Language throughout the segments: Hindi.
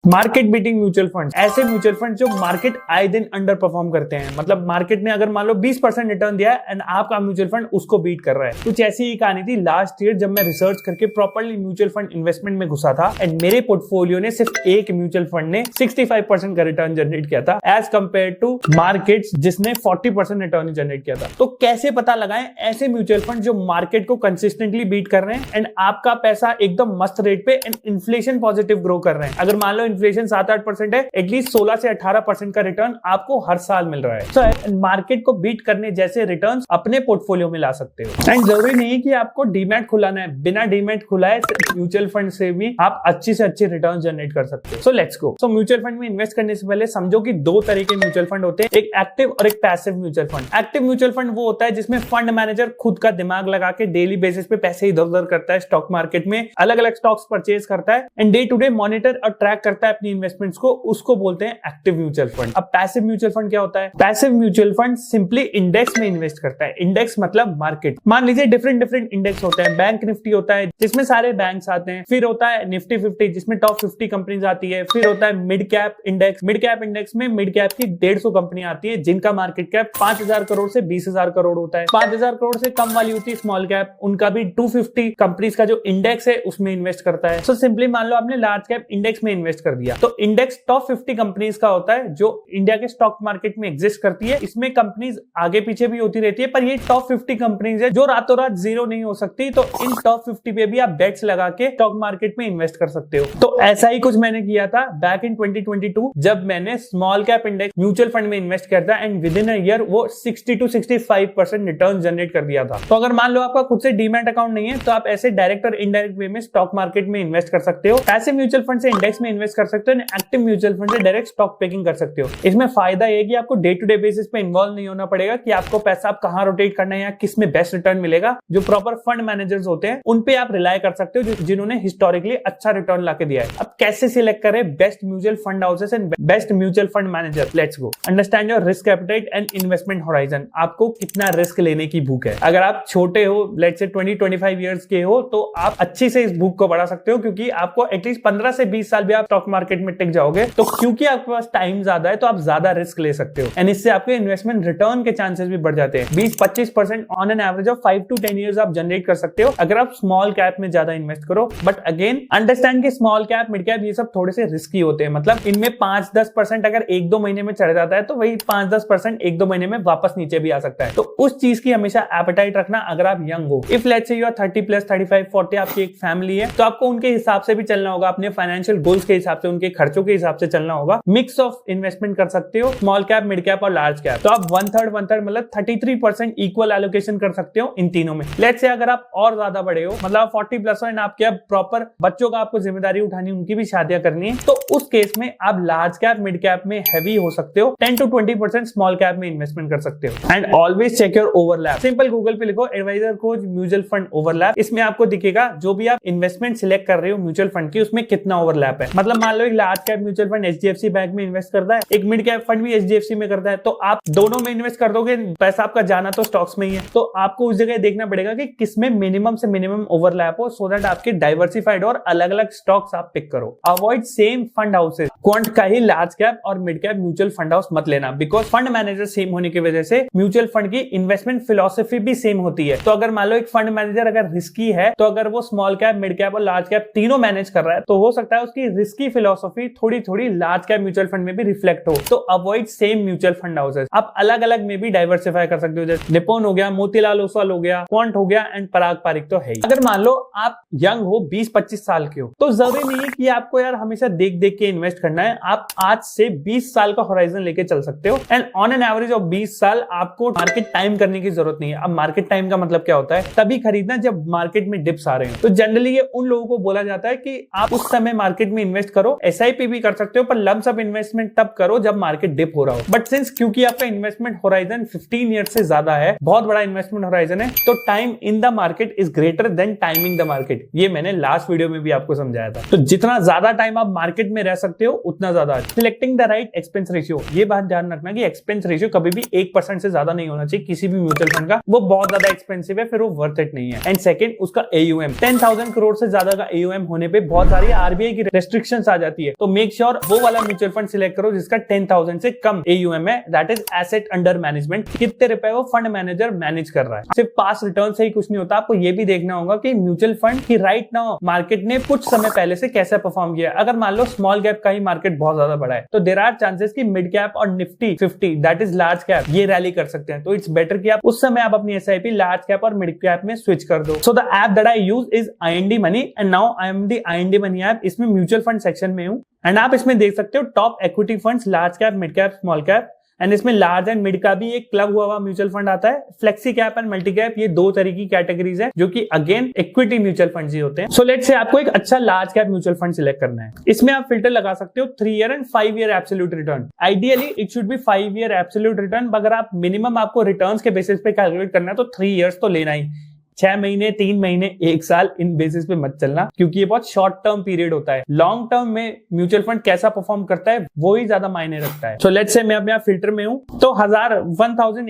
मार्केट बीटिंग म्यूचुअल फंड, ऐसे म्यूचुअल फंड जो मार्केट आए दिन अंडर परफॉर्म करते हैं। मतलब मार्केट ने अगर मान लो 20% रिटर्न दिया है एंड आपका म्यूचुअल फंड उसको बीट कर रहा है। कुछ ऐसी ही कहानी थी लास्ट ईयर जब मैं रिसर्च करके प्रॉपर्ली म्यूचुअल फंड इन्वेस्टमेंट में घुसा था एंड मेरे पोर्टफोलियो ने सिर्फ एक म्यूचुअल फंड ने 65% का रिटर्न जनरेट किया था एज कंपेयर टू मार्केट जिसने 40% रिटर्न जनरेट किया था। तो कैसे पता लगाएं ऐसे म्यूचुअल फंड जो मार्केट को कंसिस्टेंटली बीट कर रहे हैं एंड आपका पैसा एकदम मस्त रेट पे एंड इन्फ्लेशन पॉजिटिव ग्रो कर रहे हैं। अगर मान लो इन्फ्लेशन 7-8% है, एटलीस्ट 16 से 18% का रिटर्न आपको हर साल मिल रहा है। तो मार्केट को बीट करने जैसे रिटर्न्स अपने पोर्टफोलियो में ला सकते हो। एंड जरूरी नहीं कि आपको डीमैट खुलाना है, बिना डीमैट खुलाए म्यूचुअल फंड से भी आप अच्छी से अच्छी रिटर्न जनरेट कर सकते हो। So let's go. So mutual fund में इन्वेस्ट करने से पहले समझो कि दो तरह के म्यूचुअल फंड होते हैं, एक एक्टिव और एक passive mutual fund. Active mutual fund वो होता है जिसमें फंड मैनेजर खुद का दिमाग लगा के डेली बेसिस पे पैसे इधर उधर करता है, स्टॉक मार्केट में अलग अलग स्टॉक्स परचेज करता है and day to day monitor और ट्रैक करता है अपनी इन्वेस्टमेंट्स को, उसको बोलते हैं एक्टिव म्यूचुअल फंड। अब पैसिव म्यूचुअल फंड क्या होता है? Passive mutual fund simply index में इन्वेस्ट करता है। इंडेक्स मतलब मार्केट। मान लीजिए डिफरेंट डिफरेंट इंडेक्स होते हैं। बैंक निफ्टी होता है जिसमें सारे बैंक्स आते हैं, फिर होता है निफ्टी 50 जिसमें टॉप 50 कंपनीज आती है, फिर होता है mid cap index. Mid cap index में मिड कैप की 150 कंपनी आती है जिनका मार्केट कैप 5,000 करोड़ से 20,000 करोड़ होता है। 5,000 करोड़ से कम वाली होती है स्मॉल कैप, उनका भी 250 कंपनीज का जो इंडेक्स है उसमें इन्वेस्ट करता है। सो सिंपली मान लो आपने लार्ज कैप इंडेक्स में इन्वेस्ट कर दिया, तो इंडेक्स टॉप 50 कंपनीज का होता है जो इंडिया के स्टॉक मार्केट में एग्जिस्ट करती है। इसमें कंपनीज आगे पीछे भी होती रहती है, पर ये टॉप 50 कंपनीज है जो रातों रात जीरो नहीं हो सकती। तो इन टॉप 50 पे भी आप बेट्स लगा के स्टॉक मार्केट में इन्वेस्ट कर सकते हो। तो ऐसा ही कुछ मैंने किया था बैक इन 2022 जब मैंने small cap index mutual fund में इन्वेस्ट किया था and with in a year वो 60 to 65% रिटर्न जनरेट कर दिया था। तो अगर मान लो आपका खुद से डीमैट अकाउंट नहीं है तो आप ऐसे डायरेक्ट और इनडायरेक्ट वे में स्टॉक मार्केट में इन्वेस्ट कर सकते हो। पैसिव म्यूचुअल फंड से इंडेक्स में इन्वेस्ट कर सकते हो, एक्टिव म्यूचुअल फंड से डायरेक्ट स्टॉक पिकिंग कर सकते हो। इसमें फायदा ये कि आपको डे टू डे बेसिस पे इन्वॉल्व नहीं होना पड़ेगा कि आपको पैसा आप कहां रोटेट करना है या किस में बेस्ट रिटर्न मिलेगा। जो प्रॉपर फंड मैनेजर्स होते हैं उन पे आप रिलाय कर सकते हो जिन्होंने हिस्टोरिकली अच्छा रिटर्न लाके दिया है। अब कैसे सिलेक्ट करें best mutual fund houses and best mutual fund manager? Let's go. Understand your risk appetite and investment horizon. आपको कितना रिस्क लेने की भूख है। अगर आप छोटे हो, लेट्स से 20-25 इयर्स के हो, तो आप अच्छे से इस भूख को बढ़ा सकते हो क्योंकि आपको एटलीस्ट 15 से 20 साल भी आप स्टॉक मार्केट में टिक जाओगे। तो क्योंकि आपके पास टाइम ज्यादा है तो आप ज्यादा रिस्क ले सकते हो एंड इससे आपके इन्वेस्टमेंट रिटर्न के चांसेस भी बढ़ जाते हैं। 20-25% on an average of 5 to 10 years आप जनरेट कर सकते हो अगर आप स्मॉल कैप में ज्यादा इन्वेस्ट करो। बट अगेन अंडरस्टैंड कि स्मॉल कैप, मिड कैप ये सब थोड़े से रिस्की होते हैं। मतलब इनमें 5-10% अगर 1-2 महीने में चढ़ जाता है तो वही 5-10% 1-2 महीने में वापस नीचे भी आ सकता है। तो उस चीज की हमेशा एपेटाइट रखना अगर आप यंग हो। If let's say you are 30+, 35, 40 आपकी एक फैमिली है तो आपको उनके हिसाब से भी चलना होगा, अपने फाइनेंशियल गोल्स के हिसाब से, उनके खर्चों के हिसाब से चलना होगा। मिक्स ऑफ इन्वेस्टमेंट कर सकते हो, स्मॉल कैप, मिड कैप और लार्ज कैप। तो आप 1/3 मतलब 33% इक्वल एलोकेशन कर सकते हो इन तीनों में। लेट्स से अगर आप और ज्यादा बड़े हो, मतलब 40+ हो एंड आपके अब प्रॉपर बच्चों का आपको जिम्मेदारी उठानी, उनकी भी शादियां करनी है, तो उस केस में आप लार्ज कैप, मिड कैप में हैवी हो सकते हो। 10 to 20% स्मॉल कैप में इन्वेस्टमेंट कर सकते हो। And always check your overlap. Simple Google पे लिखो advisor coach mutual fund overlap. इसमें आपको दिखेगा जो भी आप इन्वेस्टमेंट सिलेक्ट कर रहे हो म्यूचुअल फंड की, उसमें कितना ओवरलैप है। मतलब मान लो एक large cap mutual fund HDFC bank में इन्वेस्ट करता है, एक मिड कैप फंड भी HDFC में करता है, तो आप दोनों में इन्वेस्ट कर दोगे, पैसा आपका जाना तो स्टॉक्स में ही है। तो आपको उस जगह देखना पड़ेगा कि किसमें मिनिमम से मिनिमम ओवरलैप हो, सो दैट आपके डाइवर्सिफाइड और अलग अलग स्टॉक्स आप पिक करो। Avoid same fund houses. Quant का ही लार्ज कैप और mid cap mutual fund house मत लेना, बिकॉज फंड मैनेजर सेम होने की वजह से म्यूचुअल फंड की इन्वेस्टमेंट फिलॉसफी भी सेम होती है। तो अगर मान लो एक फंड मैनेजर अगर रिस्की है, तो अगर वो स्मॉल कैप, मिड कैप और लार्ज कैप तीनों मैनेज कर रहा है, तो हो सकता है उसकी रिस्की फिलॉसफी थोड़ी थोड़ी लार्ज कैप म्यूचुअल फंड में भी रिफ्लेक्ट हो। तो avoid same mutual fund houses. आप अलग अलग में भी डाइवर्सिफाई कर सकते हो, जैसे निप्पॉन हो गया, मोतीलाल ओसवाल हो गया, क्वांट हो गया एंड पराग पारिक तो है ही। अगर मान लो आप यंग हो, 20-25 साल के हो, तो जरूरी नहीं है कि आपको यार हमेशा देख देख के इन्वेस्ट करना है। आप आज से 20 साल का होराइजन लेके चल सकते हो and on an average of 20 साल आपको मार्केट टाइम करने की जरूरत नहीं है। अब मार्केट टाइम का मतलब क्या होता है? तभी खरीदना जब मार्केट में डिप्स आ रहे हैं। तो जनरली ये उन लोगों को बोला जाता है कि आप उस समय मार्केट में इन्वेस्ट करो। SIP भी कर सकते हो, पर लंप सम इन्वेस्टमेंट तब करो जब मार्केट डिप हो रहा हो। बट सिंस क्योंकि आपका इन्वेस्टमेंट होराइजन 15 ईयर से ज्यादा है, बहुत बड़ा इन्वेस्टमेंट होराइजन है, तो time in the market is greater than timing the market. ये मैंने लास्ट वीडियो में भी आपको समझाया था। तो जितना ज्यादा टाइम आप मार्केट में रह सकते हो उतना ज्यादा। Selecting the right expense ratio, ये बात ध्यान रखना कि एक्सपेंस रेशियो कभी भी 1% से ज्यादा नहीं होना चाहिए किसी भी म्यूचुअल फंड का, वो बहुत ज्यादा एक्सपेंसिव है, फिर वो वर्थ इट नहीं है। एंड सेकंड, उसका AUM 10,000 करोड़ से ज्यादा का AUM होने पे बहुत सारी RBI की रेस्ट्रिक्शंस आ जाती है, तो मेक श्योर वो वाला म्यूचुअल फंड सिलेक्ट करो जिसका 10,000 से कम AUM है, that is asset under management. कितने रुपए वो फंड मैनेजर मैनेज कर रहा है। सिर्फ पास रिटर्न से ही कुछ नहीं होता, आपको ये भी देखना होगा कि म्यूचुअल फंड की राइट नाउ मार्केट ने कुछ समय पहले से कैसे परफॉर्म किया। अगर मान लो स्मॉल कैप का ही मार्केट बहुत ज्यादा बड़ा है, तो देयर आर चांसेस कि मिड कैप और Nifty 50 that is large cap ये रैली कर सकते हैं। तो इट्स बेटर कि आप उस समय आप अपनी SIP लार्ज कैप और मिड कैप में स्विच कर दो। So the app that I use is IND money and now I am the IND money app. इसमें म्यूचुअल फंड सेक्शन में हूं एंड आप इसमें देख सकते हो top equity funds, large cap, mid cap, small cap, and इसमें लार्ज एंड मिड का भी एक क्लब हुआ हुआ म्यूचुअल फंड आता है। Flexi cap and multi cap, ये दो तरह की कैटेगरीज है जो कि अगेन इक्विटी म्यूचुअल फंड ही होते हैं। सो लेट्स से आपको एक अच्छा large cap mutual fund select करना है। इसमें आप फिल्टर लगा सकते हो 3 year and 5 year absolute return. Ideally it should be 5 year absolute return, अगर आप मिनिमम आपको रिटर्न्स के बेसिस पे कैलकुलेट करना है तो 3 ईयर्स तो लेना ही। 6 महीने, 3 महीने, 1 साल इन बेसिस पे मत चलना, क्योंकि ये बहुत शॉर्ट टर्म पीरियड होता है। लॉन्ग टर्म में म्यूचुअल फंड कैसा परफॉर्म करता है वो ही ज्यादा मायने रखता है। सो लेट्स से मैं अब यहाँ फिल्टर में हूँ, तो 1000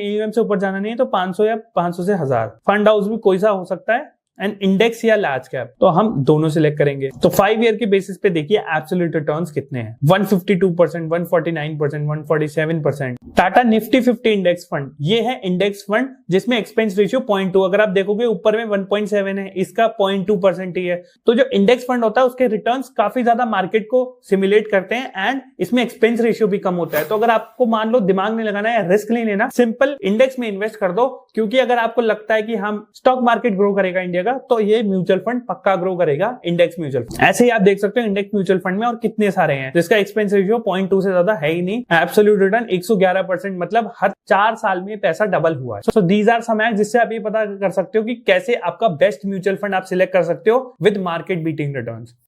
AUM से ऊपर जाना नहीं है, तो 500 या 500 से 1000। फंड हाउस भी कोई सा हो सकता है, एंड इंडेक्स या लार्ज कैप, तो हम दोनों सिलेक्ट करेंगे। तो 5 ईयर के बेसिस पे देखिए एब्सोल्यूट रिटर्न्स कितने हैं, 152%, 149%, 147%। टाटा निफ्टी 50 इंडेक्स फंड, ये है इंडेक्स फंड जिसमें एक्सपेंस रेशियो 0.2, अगर आप देखोगे ऊपर में 1.7 है, इसका 0.2% ही है। तो जो इंडेक्स फंड होता है उसके रिटर्न्स काफी ज्यादा मार्केट को सिमुलेट करते हैं एंड इसमें एक्सपेंस रेशियो भी कम होता है। तो अगर आपको मान लो दिमाग नहीं लगाना है, रिस्क नहीं लेना, सिंपल इंडेक्स में इन्वेस्ट कर दो, क्योंकि अगर आपको लगता है कि हम स्टॉक मार्केट ग्रो करेगा इंडिया, तो ये म्यूचुअल फंड पक्का ग्रो करेगा, इंडेक्स म्यूचुअल फंड। ऐसे ही आप देख सकते हो इंडेक्स म्यूचुअल फंड में और कितने सारे हैं जिसका एक्सपेंस रेशियो 0.2 से ज्यादा है ही नहीं। एब्सोल्यूट रिटर्न 111%, मतलब हर 4 साल में पैसा डबल हुआ है। So these are some hacks जिससे आप ये पता कर सकते हो कि कैसे आपका बेस्ट म्यूचुअल फंड आप सिलेक्ट कर सकते हो विद मार्केट बीटिंग रिटर्न्स।